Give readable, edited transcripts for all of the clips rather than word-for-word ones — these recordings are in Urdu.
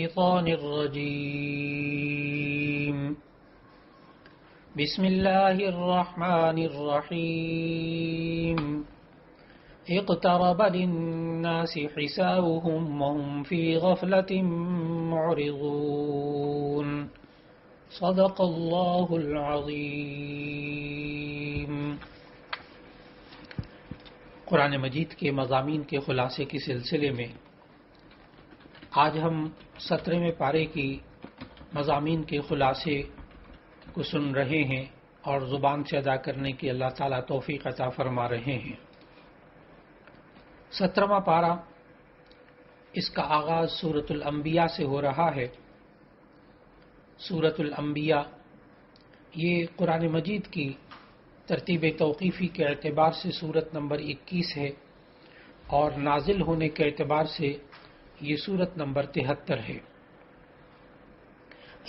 الشيطان الرجيم بسم الله الرحمن الرحيم اقترب للناس حسابهم وهم في غفلة معرضون صدق اللہ العظیم۔ قرآن مجید کے مضامین کے خلاصے کے سلسلے میں آج ہم 17ویں پارے کی مضامین کے خلاصے کو سن رہے ہیں اور زبان سے ادا کرنے کی اللہ تعالیٰ توفیق عطا فرما رہے ہیں۔ 17واں پارہ، اس کا آغاز سورۃ الانبیاء سے ہو رہا ہے۔ سورۃ الانبیاء یہ قرآن مجید کی ترتیب توقیفی کے اعتبار سے سورت نمبر 21 ہے اور نازل ہونے کے اعتبار سے یہ سورت نمبر 73 ہے۔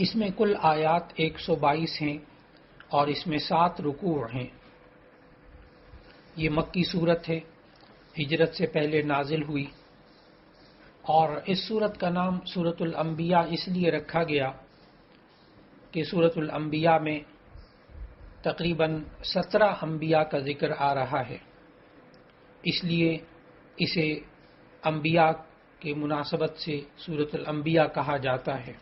اس میں کل آیات 122 ہیں اور اس میں 7 رکوع ہیں۔ یہ مکی سورت ہے، ہجرت سے پہلے نازل ہوئی، اور اس سورت کا نام سورۃ الانبیاء اس لیے رکھا گیا کہ سورۃ الانبیاء میں تقریباً 17 انبیاء کا ذکر آ رہا ہے، اس لیے اسے انبیاء کے مناسبت سے سورۃ الانبیاء کہا جاتا ہے۔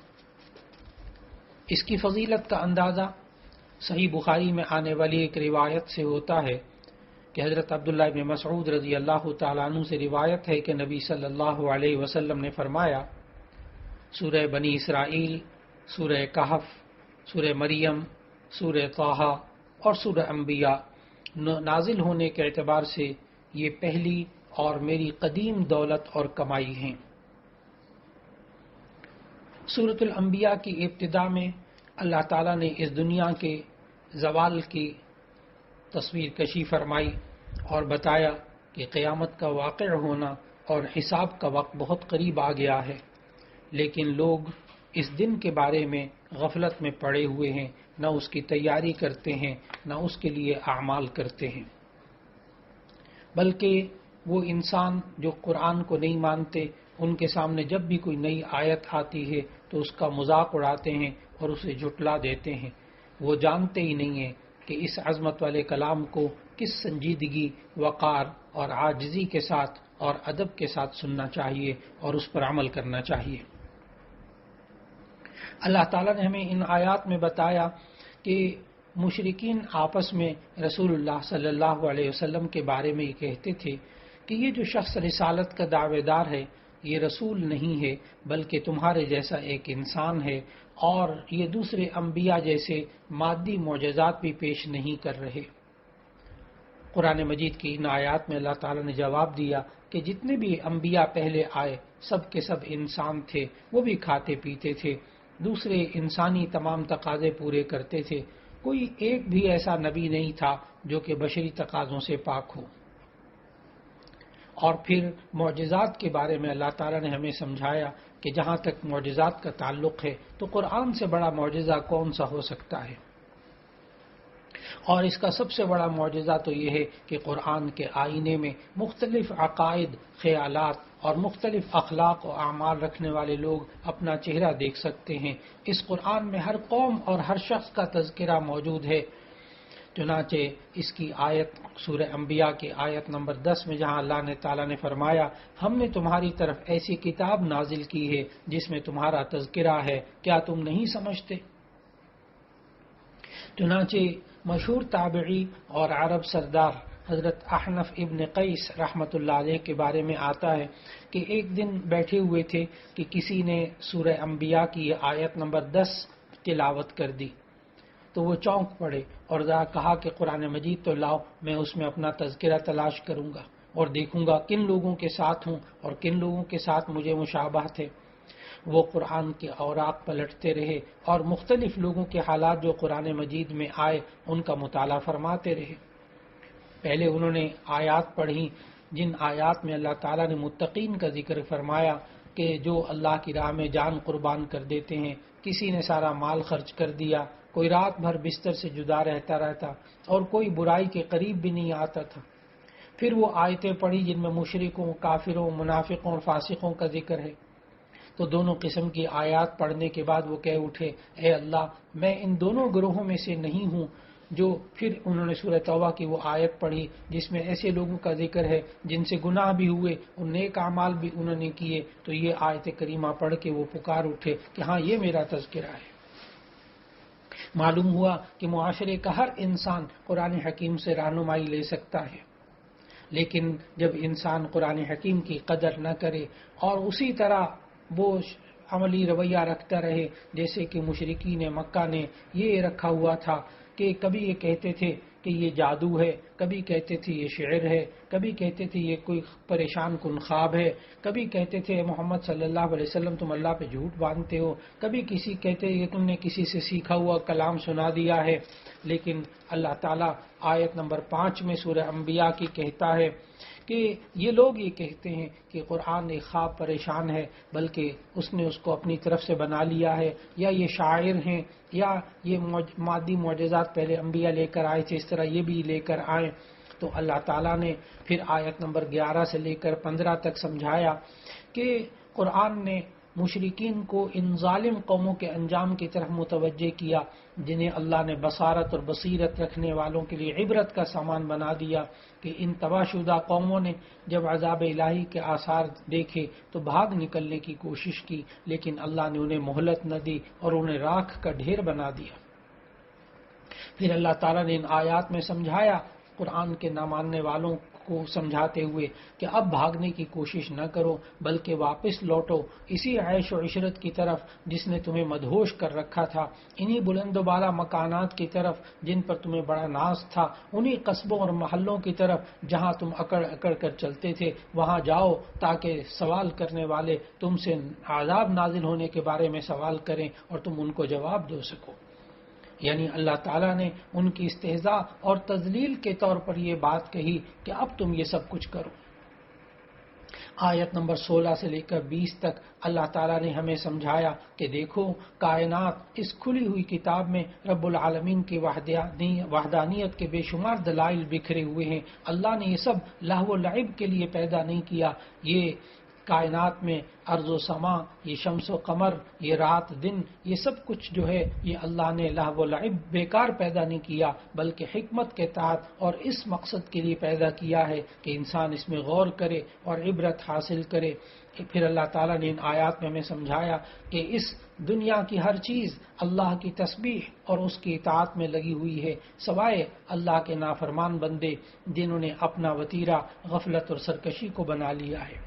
اس کی فضیلت کا اندازہ صحیح بخاری میں آنے والی ایک روایت سے ہوتا ہے کہ حضرت عبداللہ ابن مسعود رضی اللہ تعالیٰ عنہ سے روایت ہے کہ نبی صلی اللہ علیہ وسلم نے فرمایا، سورہ بنی اسرائیل، سورہ کہف، سورہ مریم، سورہ طٰہٰ اور سورہ انبیاء نازل ہونے کے اعتبار سے یہ پہلی اور میری قدیم دولت اور کمائی ہیں۔ سورۃ الانبیاء کی ابتدا میں اللہ تعالیٰ نے اس دنیا کے زوال کی تصویر کشی فرمائی اور بتایا کہ قیامت کا واقع ہونا اور حساب کا وقت بہت قریب آ گیا ہے، لیکن لوگ اس دن کے بارے میں غفلت میں پڑے ہوئے ہیں، نہ اس کی تیاری کرتے ہیں، نہ اس کے لیے اعمال کرتے ہیں۔ بلکہ وہ انسان جو قرآن کو نہیں مانتے، ان کے سامنے جب بھی کوئی نئی آیت آتی ہے تو اس کا مذاق اڑاتے ہیں اور اسے جھٹلا دیتے ہیں۔ وہ جانتے ہی نہیں ہیں کہ اس عظمت والے کلام کو کس سنجیدگی، وقار اور عاجزی کے ساتھ اور ادب کے ساتھ سننا چاہیے اور اس پر عمل کرنا چاہیے۔ اللہ تعالیٰ نے ہمیں ان آیات میں بتایا کہ مشرکین آپس میں رسول اللہ صلی اللہ علیہ وسلم کے بارے میں یہ کہتے تھے کہ یہ جو شخص رسالت کا دعوے دار ہے یہ رسول نہیں ہے بلکہ تمہارے جیسا ایک انسان ہے، اور یہ دوسرے انبیاء جیسے مادی معجزات بھی پیش نہیں کر رہے۔ قرآن مجید کی ان آیات میں اللہ تعالیٰ نے جواب دیا کہ جتنے بھی انبیاء پہلے آئے سب کے سب انسان تھے، وہ بھی کھاتے پیتے تھے، دوسرے انسانی تمام تقاضے پورے کرتے تھے، کوئی ایک بھی ایسا نبی نہیں تھا جو کہ بشری تقاضوں سے پاک ہو۔ اور پھر معجزات کے بارے میں اللہ تعالیٰ نے ہمیں سمجھایا کہ جہاں تک معجزات کا تعلق ہے تو قرآن سے بڑا معجزہ کون سا ہو سکتا ہے، اور اس کا سب سے بڑا معجزہ تو یہ ہے کہ قرآن کے آئینے میں مختلف عقائد، خیالات اور مختلف اخلاق و اعمال رکھنے والے لوگ اپنا چہرہ دیکھ سکتے ہیں۔ اس قرآن میں ہر قوم اور ہر شخص کا تذکرہ موجود ہے۔ چنانچہ اس کی آیت سورہ انبیاء کی آیت نمبر 10 میں جہاں اللہ تعالیٰ نے فرمایا، ہم نے تمہاری طرف ایسی کتاب نازل کی ہے جس میں تمہارا تذکرہ ہے، کیا تم نہیں سمجھتے؟ چنانچہ مشہور تابعی اور عرب سردار حضرت احنف ابن قیس رحمۃ اللہ علیہ کے بارے میں آتا ہے کہ ایک دن بیٹھے ہوئے تھے کہ کسی نے سورہ انبیاء کی آیت نمبر 10 تلاوت کر دی تو وہ چونک پڑے اور ذرا کہا کہ قرآن مجید تو لاؤ، میں اس میں اپنا تذکرہ تلاش کروں گا اور دیکھوں گا کن لوگوں کے ساتھ ہوں اور کن لوگوں کے ساتھ مجھے مشابہت ہے۔ وہ قرآن کے اوراق پلٹتے رہے اور مختلف لوگوں کے حالات جو قرآن مجید میں آئے ان کا مطالعہ فرماتے رہے۔ پہلے انہوں نے آیات پڑھی جن آیات میں اللہ تعالیٰ نے متقین کا ذکر فرمایا کہ جو اللہ کی راہ میں جان قربان کر دیتے ہیں، کسی نے سارا مال خرچ کر دیا، کوئی رات بھر بستر سے جدا رہتا اور کوئی برائی کے قریب بھی نہیں آتا تھا۔ پھر وہ آیتیں پڑھی جن میں مشرکوں، کافروں، منافقوں اور فاسقوں کا ذکر ہے۔ تو دونوں قسم کی آیات پڑھنے کے بعد وہ کہہ اٹھے اے اللہ میں ان دونوں گروہوں میں سے نہیں ہوں. جو پھر انہوں نے سورہ توبہ کی وہ آیت پڑھی جس میں ایسے لوگوں کا ذکر ہے جن سے گناہ بھی ہوئے اور نیک اعمال بھی انہوں نے کیے. تو یہ آیت کریمہ پڑھ کے وہ پکار اٹھے کہ ہاں یہ میرا تذکرہ ہے. معلوم ہوا کہ معاشرے کا ہر انسان قرآن حکیم سے رہنمائی لے سکتا ہے، لیکن جب انسان قرآن حکیم کی قدر نہ کرے اور اسی طرح وہ عملی رویہ رکھتا رہے جیسے کہ مشرکین مکہ نے یہ رکھا ہوا تھا کہ کبھی یہ کہتے تھے کہ یہ جادو ہے، کبھی کہتے تھے یہ شعر ہے، کبھی کہتے تھے یہ کوئی پریشان کن خواب ہے، کبھی کہتے تھے محمد صلی اللہ علیہ وسلم تم اللہ پہ جھوٹ باندھتے ہو، کبھی کسی کہتے یہ تم نے کسی سے سیکھا ہوا کلام سنا دیا ہے. لیکن اللہ تعالیٰ آیت نمبر 5 میں سورہ انبیاء کی کہتا ہے کہ یہ لوگ یہ کہتے ہیں کہ قرآن ایک خواب پریشان ہے، بلکہ اس نے اس کو اپنی طرف سے بنا لیا ہے، یا یہ شاعر ہیں، یا یہ مادی معجزات پہلے انبیاء لے کر آئے تھے اس طرح یہ بھی لے کر آئیں. تو اللہ تعالیٰ نے پھر آیت نمبر 11 سے لے کر 15 تک سمجھایا کہ قرآن نے مشرکین کو ان ظالم قوموں کے انجام کی طرف متوجہ کیا جنہیں اللہ نے بصارت اور بصیرت رکھنے والوں کے لیے عبرت کا سامان بنا دیا کہ ان تباہ شدہ قوموں نے جب عذاب الہی کے آثار دیکھے تو بھاگ نکلنے کی کوشش کی، لیکن اللہ نے انہیں مہلت نہ دی اور انہیں راکھ کا ڈھیر بنا دیا. پھر اللہ تعالیٰ نے ان آیات میں سمجھایا قرآن کے نہ ماننے والوں کو سمجھاتے ہوئے کہ اب بھاگنے کی کوشش نہ کرو بلکہ واپس لوٹو اسی عیش و عشرت کی طرف جس نے تمہیں مدہوش کر رکھا تھا، انہی بلند و بالا مکانات کی طرف جن پر تمہیں بڑا ناز تھا، انہی قصبوں اور محلوں کی طرف جہاں تم اکڑ اکڑ کر چلتے تھے وہاں جاؤ تاکہ سوال کرنے والے تم سے عذاب نازل ہونے کے بارے میں سوال کریں اور تم ان کو جواب دے سکو. یعنی اللہ تعالیٰ نے ان کی استہزاء اور تذلیل کے طور پر یہ بات کہی کہ اب تم یہ سب کچھ کرو. آیت نمبر 16 سے لے کر 20 تک اللہ تعالیٰ نے ہمیں سمجھایا کہ دیکھو کائنات اس کھلی ہوئی کتاب میں رب العالمین کی وحدانیت کے بے شمار دلائل بکھرے ہوئے ہیں. اللہ نے یہ سب لہو و لعب کے لیے پیدا نہیں کیا. یہ کائنات میں ارض و سما، یہ شمس و قمر، یہ رات دن، یہ سب کچھ جو ہے یہ اللہ نے لہو و لعب بیکار پیدا نہیں کیا بلکہ حکمت کے تحت اور اس مقصد کے لیے پیدا کیا ہے کہ انسان اس میں غور کرے اور عبرت حاصل کرے. پھر اللہ تعالیٰ نے ان آیات میں ہمیں سمجھایا کہ اس دنیا کی ہر چیز اللہ کی تسبیح اور اس کی اطاعت میں لگی ہوئی ہے سوائے اللہ کے نافرمان بندے جنہوں نے اپنا وتیرہ غفلت اور سرکشی کو بنا لیا ہے.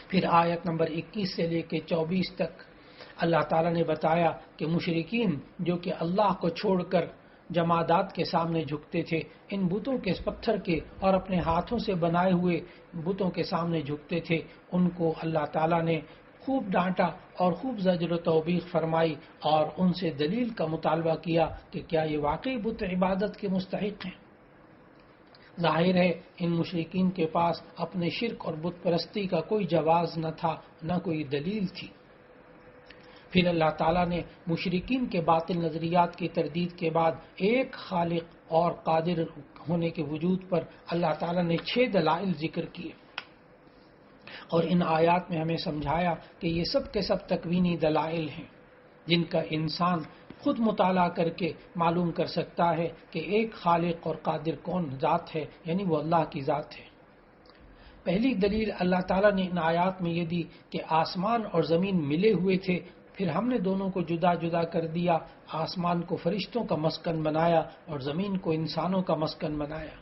پھر آیت نمبر 21 سے لے کے 24 تک اللہ تعالیٰ نے بتایا کہ مشرکین جو کہ اللہ کو چھوڑ کر جمادات کے سامنے جھکتے تھے، ان بتوں کے پتھر کے اور اپنے ہاتھوں سے بنائے ہوئے بتوں کے سامنے جھکتے تھے، ان کو اللہ تعالیٰ نے خوب ڈانٹا اور خوب زجر و توبیخ فرمائی اور ان سے دلیل کا مطالبہ کیا کہ کیا یہ واقعی بت عبادت کے مستحق ہیں. ظاہر ہے ان مشرکین کے پاس اپنے شرک اور بت پرستی کا کوئی جواز نہ تھا، نہ کوئی دلیل تھی. پھر اللہ تعالیٰ نے مشرکین کے باطل نظریات کی تردید کے بعد ایک خالق اور قادر ہونے کے وجود پر اللہ تعالیٰ نے 6 دلائل ذکر کیے اور ان آیات میں ہمیں سمجھایا کہ یہ سب کے سب تکوینی دلائل ہیں جن کا انسان خود مطالعہ کر کے معلوم کر سکتا ہے کہ ایک خالق اور قادر کون ذات ہے، یعنی وہ اللہ کی ذات ہے. پہلی دلیل اللہ تعالیٰ نے ان آیات میں یہ دی کہ آسمان اور زمین ملے ہوئے تھے، پھر ہم نے دونوں کو جدا جدا کر دیا، آسمان کو فرشتوں کا مسکن بنایا اور زمین کو انسانوں کا مسکن بنایا.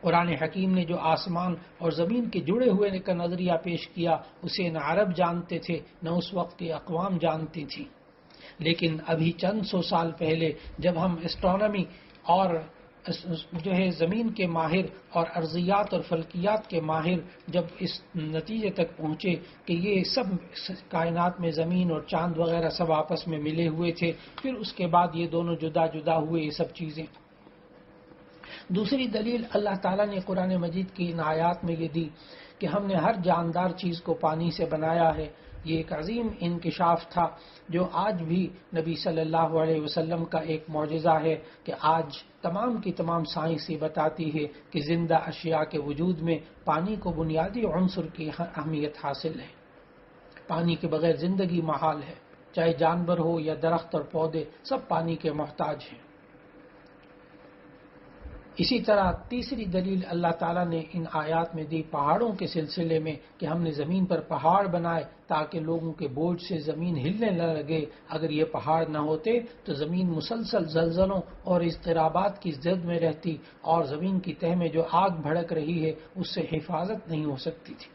قرآن حکیم نے جو آسمان اور زمین کے جڑے ہوئے کا نظریہ پیش کیا اسے نہ عرب جانتے تھے نہ اس وقت کی اقوام جانتی تھی، لیکن ابھی چند سو سال پہلے جب ہم اسٹرانومی اور جو ہے زمین کے ماہر اور ارضیات اور فلکیات کے ماہر جب اس نتیجے تک پہنچے کہ یہ سب کائنات میں زمین اور چاند وغیرہ سب آپس میں ملے ہوئے تھے، پھر اس کے بعد یہ دونوں جدا جدا ہوئے یہ سب چیزیں. دوسری دلیل اللہ تعالیٰ نے قرآن مجید کی ان آیات میں یہ دی کہ ہم نے ہر جاندار چیز کو پانی سے بنایا ہے. یہ ایک عظیم انکشاف تھا جو آج بھی نبی صلی اللہ علیہ وسلم کا ایک معجزہ ہے کہ آج تمام کی تمام سائنس یہ بتاتی ہے کہ زندہ اشیاء کے وجود میں پانی کو بنیادی عنصر کی اہمیت حاصل ہے. پانی کے بغیر زندگی محال ہے، چاہے جانور ہو یا درخت اور پودے، سب پانی کے محتاج ہیں۔ اسی طرح تیسری دلیل اللہ تعالیٰ نے ان آیات میں دی پہاڑوں کے سلسلے میں کہ ہم نے زمین پر پہاڑ بنائے تاکہ لوگوں کے بوجھ سے زمین ہلنے نہ لگے۔ اگر یہ پہاڑ نہ ہوتے تو زمین مسلسل زلزلوں اور اضطرابات کی زد میں رہتی، اور زمین کی تہہ میں جو آگ بھڑک رہی ہے اس سے حفاظت نہیں ہو سکتی تھی۔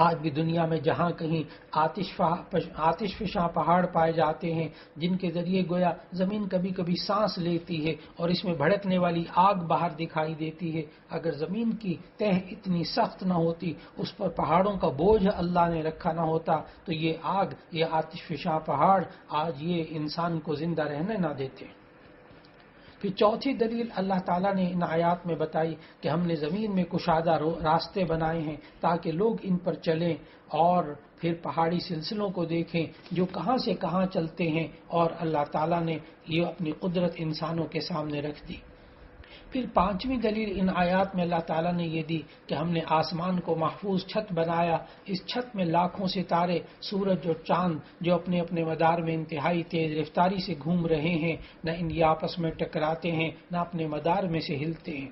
آج بھی دنیا میں جہاں کہیں آتش فشاں پہاڑ پائے جاتے ہیں جن کے ذریعے گویا زمین کبھی کبھی سانس لیتی ہے اور اس میں بھڑکنے والی آگ باہر دکھائی دیتی ہے، اگر زمین کی تہ اتنی سخت نہ ہوتی، اس پر پہاڑوں کا بوجھ اللہ نے رکھا نہ ہوتا، تو یہ آگ، یہ آتش فشاں پہاڑ آج یہ انسان کو زندہ رہنے نہ دیتے۔ پھر چوتھی دلیل اللہ تعالیٰ نے ان آیات میں بتائی کہ ہم نے زمین میں کشادہ راستے بنائے ہیں تاکہ لوگ ان پر چلیں، اور پھر پہاڑی سلسلوں کو دیکھیں جو کہاں سے کہاں چلتے ہیں، اور اللہ تعالیٰ نے یہ اپنی قدرت انسانوں کے سامنے رکھ دی۔ پھر پانچویں دلیل ان آیات میں اللہ تعالیٰ نے یہ دی کہ ہم نے آسمان کو محفوظ چھت بنایا، اس چھت میں لاکھوں ستارے، سورج اور چاند جو اپنے اپنے مدار میں انتہائی تیز رفتاری سے گھوم رہے ہیں، نہ ان یہ آپس میں ٹکراتے ہیں نہ اپنے مدار میں سے ہلتے ہیں۔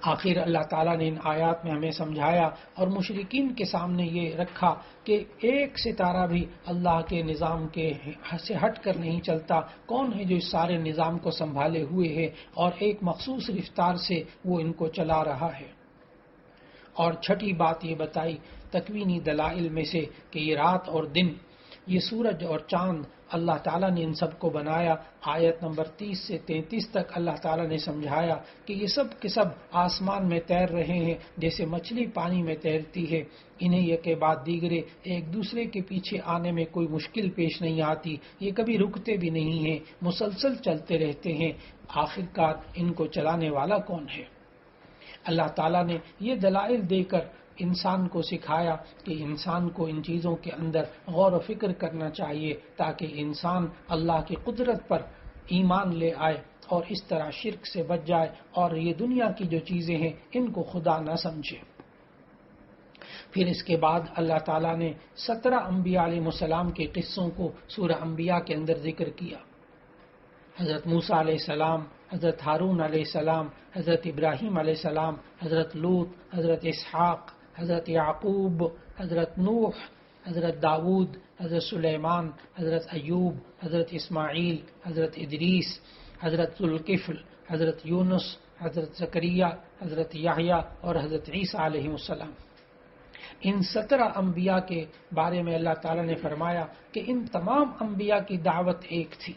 آخر اللہ تعالیٰ نے ان آیات میں ہمیں سمجھایا اور مشرکین کے سامنے یہ رکھا کہ ایک ستارہ بھی اللہ کے نظام کے سے ہٹ کر نہیں چلتا، کون ہے جو اس سارے نظام کو سنبھالے ہوئے ہے اور ایک مخصوص رفتار سے وہ ان کو چلا رہا ہے۔ اور چھٹی بات یہ بتائی تکوینی دلائل میں سے کہ یہ رات اور دن، یہ سورج اور چاند اللہ تعالیٰ نے ان سب کو بنایا۔ آیت نمبر 30 سے 33 تک اللہ تعالیٰ نے سمجھایا کہ یہ سب کے سب آسمان میں تیر رہے ہیں جیسے مچھلی پانی میں تیرتی ہے، انہیں یہ کے بعد دیگرے ایک دوسرے کے پیچھے آنے میں کوئی مشکل پیش نہیں آتی، یہ کبھی رکتے بھی نہیں ہیں، مسلسل چلتے رہتے ہیں، آخرکار ان کو چلانے والا کون ہے؟ اللہ تعالیٰ نے یہ دلائل دے کر انسان کو سکھایا کہ انسان کو ان چیزوں کے اندر غور و فکر کرنا چاہیے تاکہ انسان اللہ کی قدرت پر ایمان لے آئے اور اس طرح شرک سے بچ جائے اور یہ دنیا کی جو چیزیں ہیں ان کو خدا نہ سمجھے۔ پھر اس کے بعد اللہ تعالیٰ نے 17 انبیاء علیہ السلام کے قصوں کو سورہ انبیاء کے اندر ذکر کیا۔ حضرت موسیٰ علیہ السلام، حضرت ہارون علیہ السلام، حضرت ابراہیم علیہ السلام، حضرت لوط، حضرت اسحاق، حضرت یعقوب، حضرت نوح، حضرت داود، حضرت سلیمان، حضرت ایوب، حضرت اسماعیل، حضرت ادریس، حضرت ذوالکفل، حضرت یونس، حضرت زکریا، حضرت یحییٰ اور حضرت عیسیٰ علیہ السلام۔ ان 17 انبیاء کے بارے میں اللہ تعالیٰ نے فرمایا کہ ان تمام انبیاء کی دعوت ایک تھی،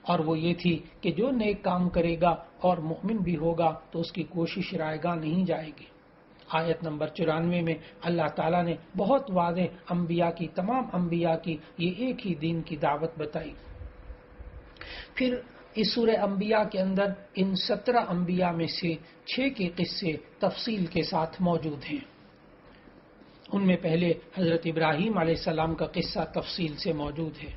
اور وہ یہ تھی کہ جو نیک کام کرے گا اور مؤمن بھی ہوگا تو اس کی کوشش رائیگاں نہیں جائے گی۔ آیت نمبر 94 میں اللہ تعالیٰ نے بہت واضح انبیاء کی، تمام انبیاء کی یہ ایک ہی دین کی دعوت بتائی۔ پھر اس سورہ انبیاء کے اندر ان 17 انبیاء میں سے 6 کے قصے تفصیل کے ساتھ موجود ہیں۔ ان میں پہلے حضرت ابراہیم علیہ السلام کا قصہ تفصیل سے موجود ہے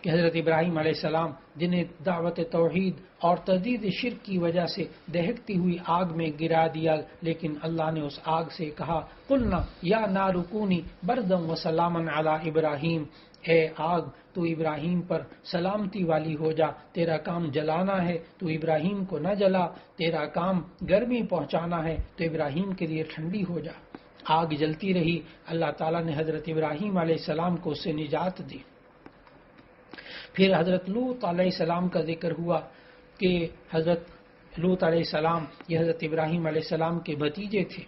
کہ حضرت ابراہیم علیہ السلام جنہیں دعوت توحید اور تردید شرک کی وجہ سے دہکتی ہوئی آگ میں گرا دیا، لیکن اللہ نے اس آگ سے کہا قلنا یا نار کونی بردا وسلاما علی ابراہیم، اے آگ تو ابراہیم پر سلامتی والی ہو جا، تیرا کام جلانا ہے تو ابراہیم کو نہ جلا، تیرا کام گرمی پہنچانا ہے تو ابراہیم کے لیے ٹھنڈی ہو جا۔ آگ جلتی رہی، اللہ تعالیٰ نے حضرت ابراہیم علیہ السلام کو اس سے نجات دی۔ پھر حضرت لوط علیہ السلام کا ذکر ہوا کہ حضرت لوط علیہ السلام یہ حضرت ابراہیم علیہ السلام کے بھتیجے تھے۔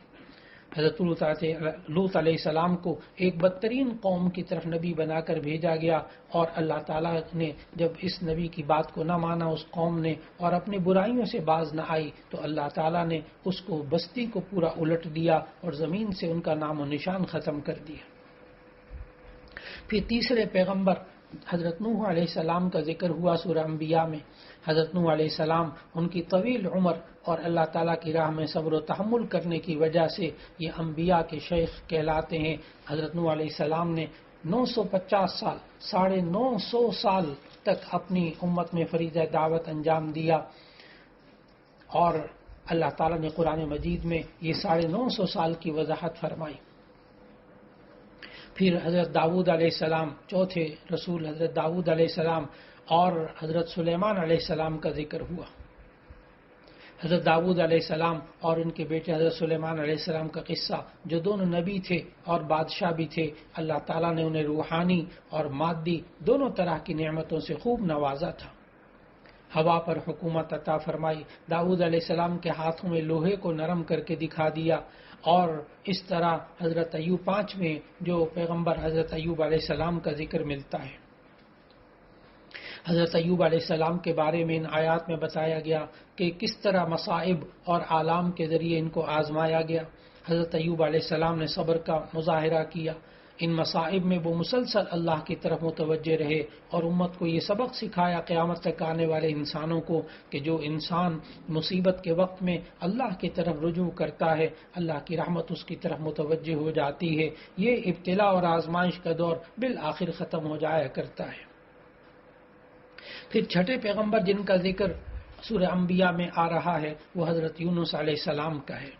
حضرت لوط علیہ السلام کو ایک بدترین قوم کی طرف نبی بنا کر بھیجا گیا، اور اللہ تعالیٰ نے جب اس نبی کی بات کو نہ مانا اس قوم نے اور اپنی برائیوں سے باز نہ آئی تو اللہ تعالیٰ نے اس کو بستی کو پورا الٹ دیا اور زمین سے ان کا نام و نشان ختم کر دیا۔ پھر تیسرے پیغمبر حضرت نوح علیہ السلام کا ذکر ہوا سورہ انبیاء میں۔ حضرت نوح علیہ السلام ان کی طویل عمر اور اللہ تعالیٰ کی راہ میں صبر و تحمل کرنے کی وجہ سے یہ انبیاء کے شیخ کہلاتے ہیں۔ حضرت نوح علیہ السلام نے 950 سال، 950 سال تک اپنی امت میں فریضہ دعوت انجام دیا، اور اللہ تعالیٰ نے قرآن مجید میں یہ 950 سال کی وضاحت فرمائی۔ پھر حضرت داؤد علیہ السلام چوتھے رسول حضرت داؤد علیہ السلام اور حضرت سلیمان علیہ السلام کا ذکر ہوا. حضرت داؤد علیہ السلام اور ان کے بیٹے حضرت سلیمان علیہ السلام کا قصہ، جو دونوں نبی تھے اور بادشاہ بھی تھے، اللہ تعالیٰ نے انہیں روحانی اور مادی دونوں طرح کی نعمتوں سے خوب نوازا تھا. ہوا پر حکومت عطا فرمائی، داؤد علیہ السلام کے ہاتھوں میں لوہے کو نرم کر کے دکھا دیا، اور اس طرح حضرت ایوب 5 میں جو پیغمبر حضرت ایوب علیہ السلام کا ذکر ملتا ہے. حضرت ایوب علیہ السلام کے بارے میں ان آیات میں بتایا گیا کہ کس طرح مصائب اور آلام کے ذریعے ان کو آزمایا گیا. حضرت ایوب علیہ السلام نے صبر کا مظاہرہ کیا. ان مصائب میں وہ مسلسل اللہ کی طرف متوجہ رہے اور امت کو یہ سبق سکھایا قیامت تک آنے والے انسانوں کو کہ جو انسان مصیبت کے وقت میں اللہ کی طرف رجوع کرتا ہے، اللہ کی رحمت اس کی طرف متوجہ ہو جاتی ہے. یہ ابتلا اور آزمائش کا دور بالآخر ختم ہو جایا کرتا ہے. پھر چھٹے پیغمبر جن کا ذکر سورہ انبیاء میں آ رہا ہے وہ حضرت یونس علیہ السلام کا ہے.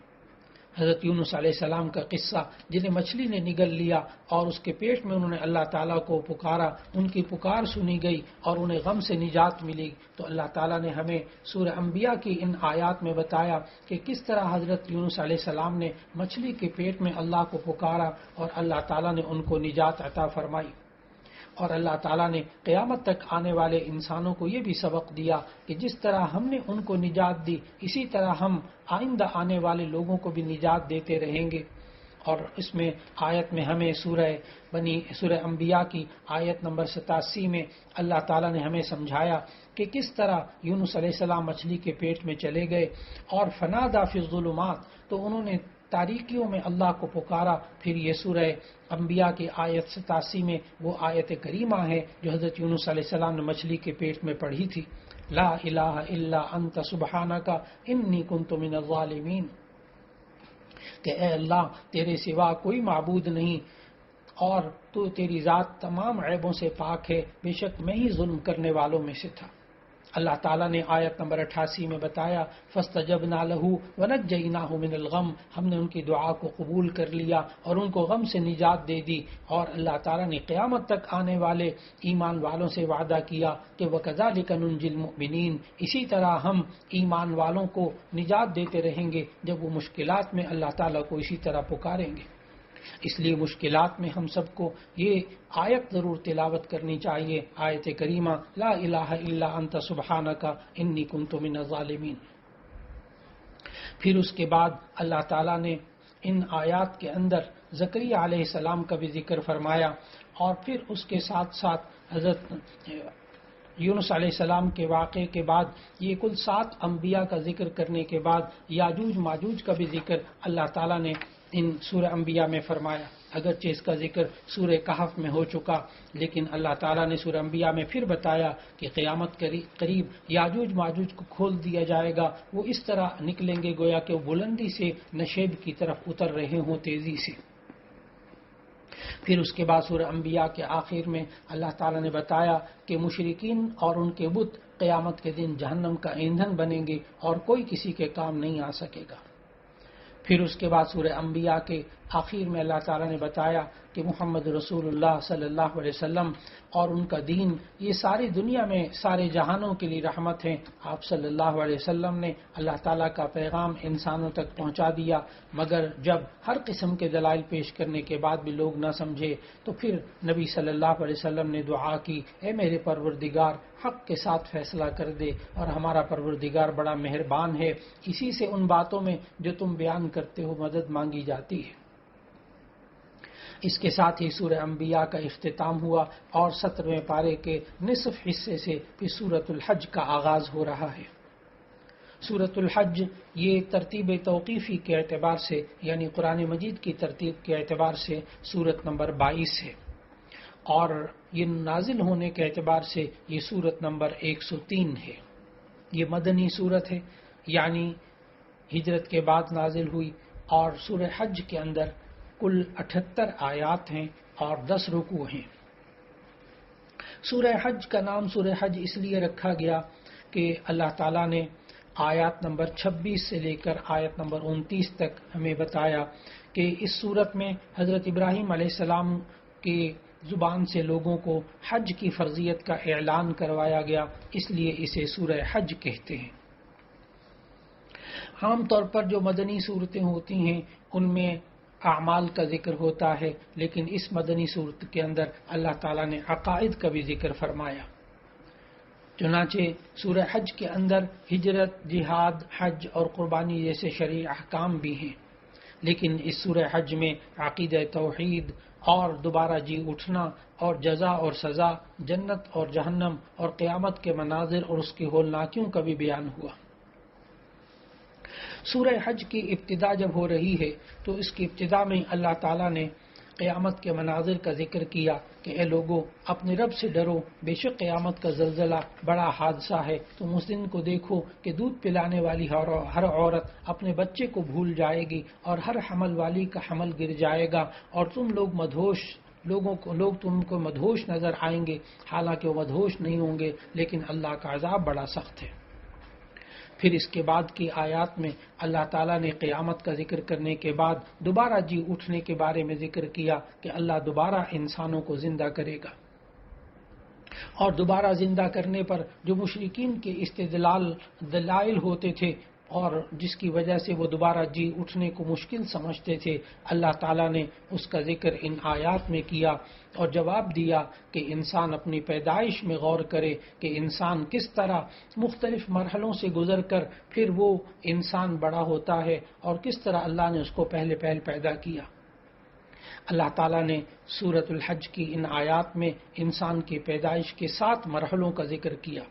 حضرت یونس علیہ السلام کا قصہ، جنہیں مچھلی نے نگل لیا اور اس کے پیٹ میں انہوں نے اللہ تعالیٰ کو پکارا، ان کی پکار سنی گئی اور انہیں غم سے نجات ملی. تو اللہ تعالیٰ نے ہمیں سورہ انبیاء کی ان آیات میں بتایا کہ کس طرح حضرت یونس علیہ السلام نے مچھلی کے پیٹ میں اللہ کو پکارا اور اللہ تعالیٰ نے ان کو نجات عطا فرمائی. اور اللہ تعالیٰ نے قیامت تک آنے والے انسانوں کو یہ بھی سبق دیا کہ جس طرح ہم نے ان کو نجات دی، اسی طرح ہم آئندہ آنے والے لوگوں کو بھی نجات دیتے رہیں گے. اور اس میں آیت میں ہمیں سورہ انبیاء کی آیت نمبر 87 میں اللہ تعالیٰ نے ہمیں سمجھایا کہ کس طرح یونس علیہ السلام مچھلی کے پیٹ میں چلے گئے اور فنادا فی الظلمات، تو انہوں نے تاریکیوں میں اللہ کو پکارا. پھر یہ سورہ انبیاء کی آیت 87 میں وہ آیت کریمہ ہے جو حضرت یونس علیہ السلام نے مچھلی کے پیٹ میں پڑھی تھی، لا الہ الا انت سبحانک انی کنت من الظالمین، کہ اے اللہ تیرے سوا کوئی معبود نہیں اور تو تیری ذات تمام عیبوں سے پاک ہے، بے شک میں ہی ظلم کرنے والوں میں سے تھا. اللہ تعالیٰ نے آیت نمبر 88 میں بتایا فاستجبنا له ونجیناہ من الغم، ہم نے ان کی دعا کو قبول کر لیا اور ان کو غم سے نجات دے دی. اور اللہ تعالیٰ نے قیامت تک آنے والے ایمان والوں سے وعدہ کیا کہ وَكَذَلِكَ نُنْجِي الْمُؤْمِنِينَ، اسی طرح ہم ایمان والوں کو نجات دیتے رہیں گے جب وہ مشکلات میں اللہ تعالیٰ کو اسی طرح پکاریں گے. اس لیے مشکلات میں ہم سب کو یہ آیت ضرور تلاوت کرنی چاہیے، آیت کریمہ لا الہ الا انت سبحانک انی کنت من الظالمین. پھر اس کے بعد اللہ تعالیٰ نے ان آیات کے اندر زکریا علیہ السلام کا بھی ذکر فرمایا، اور پھر اس کے ساتھ ساتھ حضرت یونس علیہ السلام کے واقعے کے بعد یہ کل 7 انبیاء کا ذکر کرنے کے بعد یاجوج ماجوج کا بھی ذکر اللہ تعالیٰ نے ان سورہ انبیاء میں فرمایا. اگرچہ اس کا ذکر سورہ کہف میں ہو چکا، لیکن اللہ تعالیٰ نے سورہ انبیاء میں پھر بتایا کہ قیامت قریب یاجوج ماجوج کو کھول دیا جائے گا. وہ اس طرح نکلیں گے گویا کہ وہ بلندی سے نشیب کی طرف اتر رہے ہوں تیزی سے. پھر اس کے بعد سورہ انبیاء کے آخر میں اللہ تعالیٰ نے بتایا کہ مشرکین اور ان کے بت قیامت کے دن جہنم کا ایندھن بنیں گے اور کوئی کسی کے کام نہیں آ سکے گا. پھر اس کے بعد سورہ انبیاء کے آخر میں اللہ تعالیٰ نے بتایا کہ محمد رسول اللہ صلی اللہ علیہ وسلم اور ان کا دین یہ ساری دنیا میں سارے جہانوں کے لیے رحمت ہیں. آپ صلی اللہ علیہ وسلم نے اللہ تعالیٰ کا پیغام انسانوں تک پہنچا دیا، مگر جب ہر قسم کے دلائل پیش کرنے کے بعد بھی لوگ نہ سمجھے تو پھر نبی صلی اللہ علیہ وسلم نے دعا کی، اے میرے پروردگار حق کے ساتھ فیصلہ کر دے، اور ہمارا پروردگار بڑا مہربان ہے، اسی سے ان باتوں میں جو تم بیان کرتے ہو مدد مانگی جاتی ہے. اس کے ساتھ ہی سورہ انبیاء کا اختتام ہوا اور 17ویں پارے کے نصف حصے سے پھر سورۃ الحج کا آغاز ہو رہا ہے. سورۃ الحج یہ ترتیب توقیفی کے اعتبار سے یعنی قرآن مجید کی ترتیب کے اعتبار سے سورت نمبر 22 ہے، اور یہ نازل ہونے کے اعتبار سے یہ سورت نمبر 103 ہے. یہ مدنی سورت ہے، یعنی ہجرت کے بعد نازل ہوئی، اور سورہ حج کے اندر کل 78 آیات ہیں اور 10 رکوع ہیں. سورہ حج کا نام سورہ حج اس لیے رکھا گیا کہ اللہ تعالیٰ نے آیات نمبر 26 سے لے کر آیت نمبر 29 تک ہمیں بتایا کہ اس سورت میں حضرت ابراہیم علیہ السلام کہ زبان سے لوگوں کو حج کی فرضیت کا اعلان کروایا گیا، اس لیے اسے سورہ حج کہتے ہیں۔ عام طور پر جو مدنی صورتیں ہوتی ہیں ان میں اعمال کا ذکر ہوتا ہے، لیکن اس مدنی صورت کے اندر اللہ تعالیٰ نے عقائد کا بھی ذکر فرمایا۔ چنانچہ سورہ حج کے اندر ہجرت، جہاد، حج اور قربانی جیسے شرعی احکام بھی ہیں، لیکن اس سورہ حج میں عقیدہ توحید اور دوبارہ جی اٹھنا اور جزا اور سزا، جنت اور جہنم اور قیامت کے مناظر اور اس کی ہولناکیوں کا بھی بیان ہوا۔ سورہ حج کی ابتدا جب ہو رہی ہے تو اس کی ابتدا میں اللہ تعالیٰ نے قیامت کے مناظر کا ذکر کیا کہ اے لوگو اپنے رب سے ڈرو، بے شک قیامت کا زلزلہ بڑا حادثہ ہے۔ تم اس دن کو دیکھو کہ دودھ پلانے والی ہر عورت اپنے بچے کو بھول جائے گی اور ہر حمل والی کا حمل گر جائے گا، اور تم لوگ تم کو مدہوش نظر آئیں گے، حالانکہ وہ مدہوش نہیں ہوں گے، لیکن اللہ کا عذاب بڑا سخت ہے۔ پھر اس کے بعد کی آیات میں اللہ تعالیٰ نے قیامت کا ذکر کرنے کے بعد دوبارہ جی اٹھنے کے بارے میں ذکر کیا کہ اللہ دوبارہ انسانوں کو زندہ کرے گا، اور دوبارہ زندہ کرنے پر جو مشرکین کے دلائل ہوتے تھے اور جس کی وجہ سے وہ دوبارہ جی اٹھنے کو مشکل سمجھتے تھے، اللہ تعالیٰ نے اس کا ذکر ان آیات میں کیا اور جواب دیا کہ انسان اپنی پیدائش میں غور کرے کہ انسان کس طرح مختلف مرحلوں سے گزر کر پھر وہ انسان بڑا ہوتا ہے اور کس طرح اللہ نے اس کو پہلے پیدا کیا۔ اللہ تعالیٰ نے سورۃ الحج کی ان آیات میں انسان کی پیدائش کے 7 مرحلوں کا ذکر کیا۔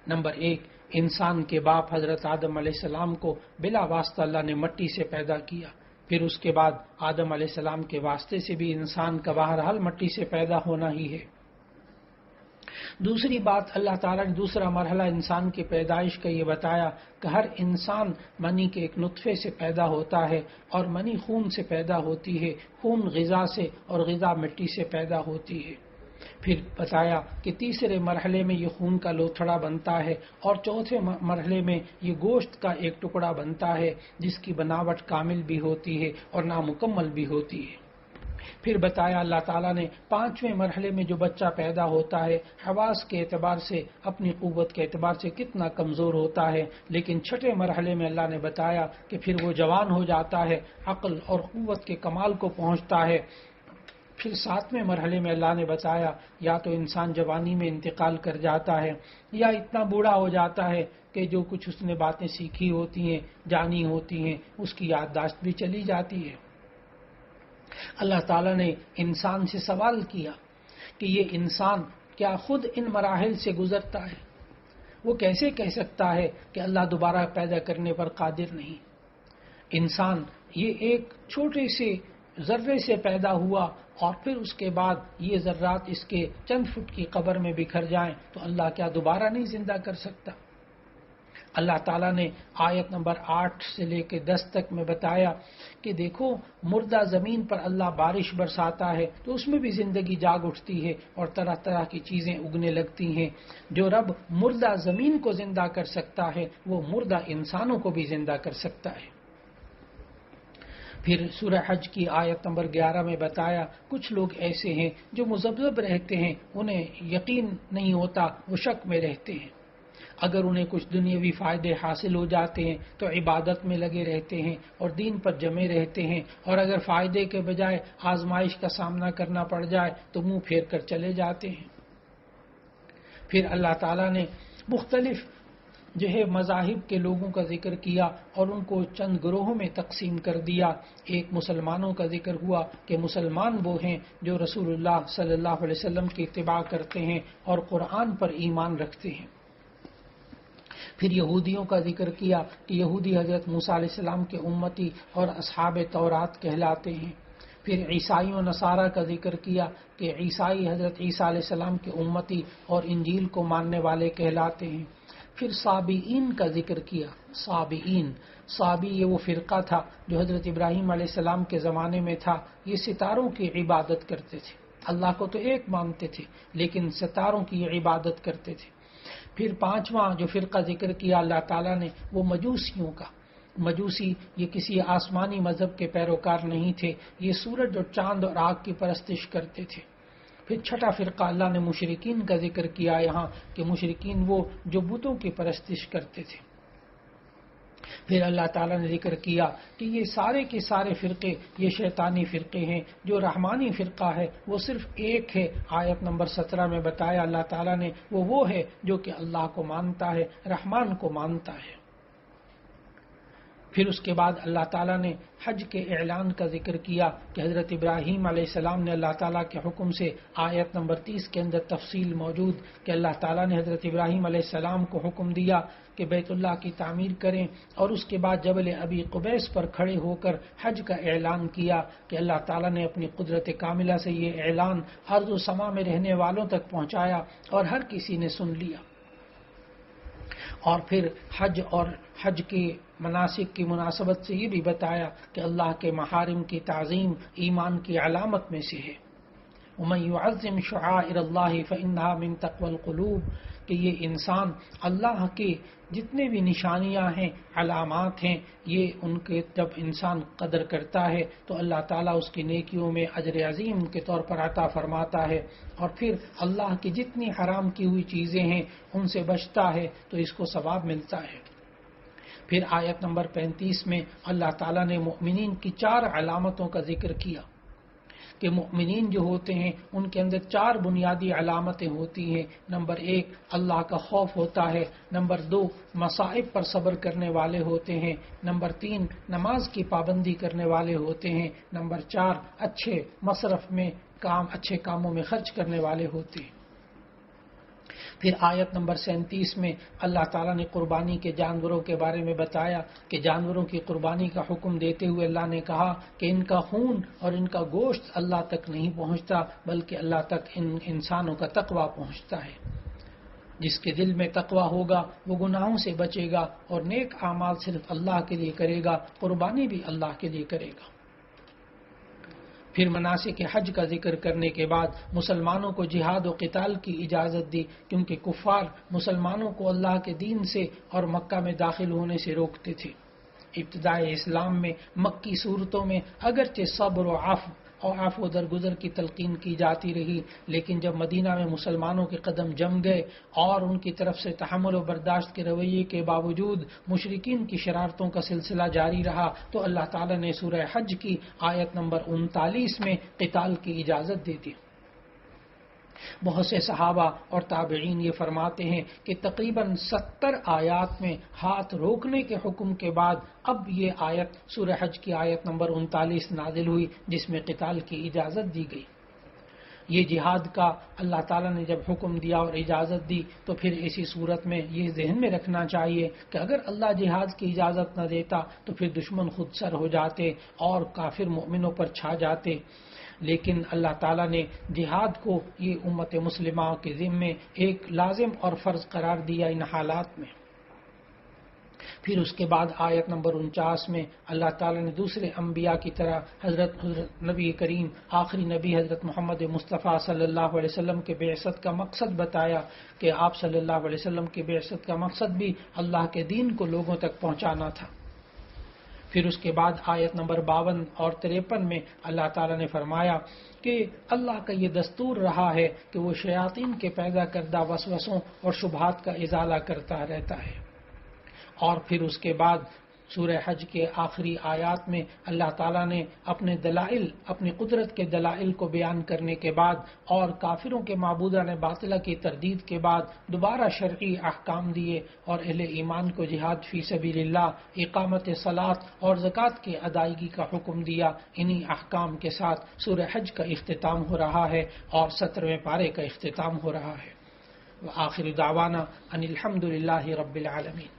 نمبر 1، انسان کے باپ حضرت آدم علیہ السلام کو بلا واسطہ اللہ نے مٹی سے پیدا کیا، پھر اس کے بعد آدم علیہ السلام کے واسطے سے بھی انسان کا بہرحال مٹی سے پیدا ہونا ہی ہے۔ دوسری بات، اللہ تعالیٰ نے دوسرا مرحلہ انسان کی پیدائش کا یہ بتایا کہ ہر انسان منی کے ایک نطفے سے پیدا ہوتا ہے، اور منی خون سے پیدا ہوتی ہے، خون غذا سے اور غذا مٹی سے پیدا ہوتی ہے۔ پھر بتایا کہ تیسرے مرحلے میں یہ خون کا لوتھڑا بنتا ہے، اور چوتھے مرحلے میں یہ گوشت کا ایک ٹکڑا بنتا ہے جس کی بناوٹ کامل بھی ہوتی ہے اور نامکمل بھی ہوتی ہے۔ پھر بتایا اللہ تعالیٰ نے 5ویں مرحلے میں جو بچہ پیدا ہوتا ہے حواس کے اعتبار سے، اپنی قوت کے اعتبار سے کتنا کمزور ہوتا ہے، لیکن 6 مرحلے میں اللہ نے بتایا کہ پھر وہ جوان ہو جاتا ہے، عقل اور قوت کے کمال کو پہنچتا ہے۔ پھر 7ویں مرحلے میں اللہ نے بتایا یا تو انسان جوانی میں انتقال کر جاتا ہے یا اتنا بوڑھا ہو جاتا ہے کہ جو کچھ اس نے باتیں سیکھی ہوتی ہیں، جانی ہوتی ہیں، اس کی یادداشت بھی چلی جاتی ہے۔ اللہ تعالیٰ نے انسان سے سوال کیا کہ یہ انسان کیا خود ان مراحل سے گزرتا ہے؟ وہ کیسے کہہ سکتا ہے کہ اللہ دوبارہ پیدا کرنے پر قادر نہیں؟ انسان یہ ایک چھوٹے سے ذرے سے پیدا ہوا اور پھر اس کے بعد یہ ذرات اس کے چند فٹ کی قبر میں بکھر جائیں تو اللہ کیا دوبارہ نہیں زندہ کر سکتا؟ اللہ تعالیٰ نے آیت نمبر 8 سے لے کے 10 تک میں بتایا کہ دیکھو مردہ زمین پر اللہ بارش برساتا ہے تو اس میں بھی زندگی جاگ اٹھتی ہے اور طرح طرح کی چیزیں اگنے لگتی ہیں۔ جو رب مردہ زمین کو زندہ کر سکتا ہے وہ مردہ انسانوں کو بھی زندہ کر سکتا ہے۔ پھر سورہ حج کی آیت نمبر 11 میں بتایا کچھ لوگ ایسے ہیں جو مذبذب رہتے ہیں، انہیں یقین نہیں ہوتا، وہ شک میں رہتے ہیں۔ اگر انہیں کچھ دنیاوی فائدے حاصل ہو جاتے ہیں تو عبادت میں لگے رہتے ہیں اور دین پر جمے رہتے ہیں، اور اگر فائدے کے بجائے آزمائش کا سامنا کرنا پڑ جائے تو منہ پھیر کر چلے جاتے ہیں۔ پھر اللہ تعالیٰ نے مختلف مذاہب کے لوگوں کا ذکر کیا اور ان کو چند گروہوں میں تقسیم کر دیا۔ ایک مسلمانوں کا ذکر ہوا کہ مسلمان وہ ہیں جو رسول اللہ صلی اللہ علیہ وسلم کی اتباع کرتے ہیں اور قرآن پر ایمان رکھتے ہیں۔ پھر یہودیوں کا ذکر کیا کہ یہودی حضرت موسیٰ علیہ السلام کے امتی اور اصحاب تورات کہلاتے ہیں۔ پھر عیسائی و نصارہ کا ذکر کیا کہ عیسائی حضرت عیسیٰ علیہ السلام کے امتی اور انجیل کو ماننے والے کہلاتے ہیں۔ پھر صابئین کا ذکر کیا۔ صابی یہ وہ فرقہ تھا جو حضرت ابراہیم علیہ السلام کے زمانے میں تھا۔ یہ ستاروں کی عبادت کرتے تھے، اللہ کو تو ایک مانتے تھے لیکن ستاروں کی عبادت کرتے تھے۔ پھر 5واں جو فرقہ ذکر کیا اللہ تعالیٰ نے وہ مجوسیوں کا، مجوسی یہ کسی آسمانی مذہب کے پیروکار نہیں تھے، یہ سورج اور چاند اور آگ کی پرستش کرتے تھے۔ پھر چھٹا فرقہ اللہ نے مشرکین کا ذکر کیا یہاں کہ مشرکین وہ جو بتوں کی پرستش کرتے تھے۔ پھر اللہ تعالیٰ نے ذکر کیا کہ یہ سارے کے سارے فرقے یہ شیطانی فرقے ہیں، جو رحمانی فرقہ ہے وہ صرف ایک ہے۔ آیت نمبر 17 میں بتایا اللہ تعالیٰ نے وہ ہے جو کہ اللہ کو مانتا ہے، رحمان کو مانتا ہے۔ پھر اس کے بعد اللہ تعالیٰ نے حج کے اعلان کا ذکر کیا کہ حضرت ابراہیم علیہ السلام نے اللہ تعالیٰ کے حکم سے، آیت نمبر 30 کے اندر تفصیل موجود کہ اللہ تعالیٰ نے حضرت ابراہیم علیہ السلام کو حکم دیا کہ بیت اللہ کی تعمیر کریں، اور اس کے بعد جبل ابی قبیس پر کھڑے ہو کر حج کا اعلان کیا کہ اللہ تعالیٰ نے اپنی قدرت کاملہ سے یہ اعلان ارض و سما میں رہنے والوں تک پہنچایا اور ہر کسی نے سن لیا۔ اور پھر حج اور حج کے مناسک کی مناسبت سے یہ بھی بتایا کہ اللہ کے محارم کی تعظیم ایمان کی علامت میں سے ہے۔ وَمَن يُعَظِّمْ شَعَائِرَ اللَّهِ فَإِنَّهَا مِن تَقْوَى الْقُلُوبِ کہ یہ انسان اللہ کے جتنے بھی نشانیاں ہیں، علامات ہیں، یہ ان کے جب انسان قدر کرتا ہے تو اللہ تعالیٰ اس کی نیکیوں میں اجر عظیم کے طور پر عطا فرماتا ہے، اور پھر اللہ کی جتنی حرام کی ہوئی چیزیں ہیں ان سے بچتا ہے تو اس کو ثواب ملتا ہے۔ پھر آیت نمبر 35 میں اللہ تعالیٰ نے مؤمنین کی 4 علامتوں کا ذکر کیا کہ مؤمنین جو ہوتے ہیں ان کے اندر 4 بنیادی علامتیں ہوتی ہیں۔ نمبر 1 اللہ کا خوف ہوتا ہے، نمبر 2 مصائب پر صبر کرنے والے ہوتے ہیں، نمبر 3 نماز کی پابندی کرنے والے ہوتے ہیں، نمبر 4 اچھے مصرف میں اچھے کاموں میں خرچ کرنے والے ہوتے ہیں۔ پھر آیت نمبر 37 میں اللہ تعالیٰ نے قربانی کے جانوروں کے بارے میں بتایا کہ جانوروں کی قربانی کا حکم دیتے ہوئے اللہ نے کہا کہ ان کا خون اور ان کا گوشت اللہ تک نہیں پہنچتا، بلکہ اللہ تک ان انسانوں کا تقویٰ پہنچتا ہے۔ جس کے دل میں تقویٰ ہوگا وہ گناہوں سے بچے گا اور نیک اعمال صرف اللہ کے لیے کرے گا، قربانی بھی اللہ کے لیے کرے گا۔ پھر مناسک حج کا ذکر کرنے کے بعد مسلمانوں کو جہاد و قتال کی اجازت دی، کیونکہ کفار مسلمانوں کو اللہ کے دین سے اور مکہ میں داخل ہونے سے روکتے تھے۔ ابتدائی اسلام میں مکی صورتوں میں اگرچہ صبر و عفو درگزر کی تلقین کی جاتی رہی، لیکن جب مدینہ میں مسلمانوں کے قدم جم گئے اور ان کی طرف سے تحمل و برداشت کے رویے کے باوجود مشرکین کی شرارتوں کا سلسلہ جاری رہا تو اللہ تعالیٰ نے سورہ حج کی آیت نمبر 39 میں قتال کی اجازت دے دی۔ بہت سے صحابہ اور تابعین یہ فرماتے ہیں کہ تقریباً 70 آیات میں ہاتھ روکنے کے حکم کے بعد اب یہ آیت سورہ حج کی آیت نمبر 39 نازل ہوئی جس میں قتال کی اجازت دی گئی۔ یہ جہاد کا اللہ تعالیٰ نے جب حکم دیا اور اجازت دی تو پھر ایسی صورت میں یہ ذہن میں رکھنا چاہیے کہ اگر اللہ جہاد کی اجازت نہ دیتا تو پھر دشمن خود سر ہو جاتے اور کافر مومنوں پر چھا جاتے، لیکن اللہ تعالیٰ نے جہاد کو یہ امت مسلمہ کے ذمے ایک لازم اور فرض قرار دیا ان حالات میں۔ پھر اس کے بعد آیت نمبر 49 میں اللہ تعالیٰ نے دوسرے انبیاء کی طرح حضرت نبی کریم آخری نبی حضرت محمد مصطفیٰ صلی اللہ علیہ وسلم کے بعثت کا مقصد بتایا کہ آپ صلی اللہ علیہ وسلم کی بعثت کا مقصد بھی اللہ کے دین کو لوگوں تک پہنچانا تھا۔ پھر اس کے بعد آیت نمبر 52 اور 53 میں اللہ تعالیٰ نے فرمایا کہ اللہ کا یہ دستور رہا ہے کہ وہ شیاطین کے پیدا کردہ وسوسوں اور شبہات کا ازالہ کرتا رہتا ہے۔ اور پھر اس کے بعد سورہ حج کے آخری آیات میں اللہ تعالیٰ نے اپنے دلائل، اپنی قدرت کے دلائل کو بیان کرنے کے بعد اور کافروں کے معبودان باطلہ کی تردید کے بعد دوبارہ شرعی احکام دیے اور اہل ایمان کو جہاد فی سبیل اللہ، اقامت صلاۃ اور زکوٰۃ کی ادائیگی کا حکم دیا۔ انہی احکام کے ساتھ سورہ حج کا اختتام ہو رہا ہے اور 17ویں پارے کا اختتام ہو رہا ہے۔ وآخر دعوانا ان الحمد للہ رب العالمین۔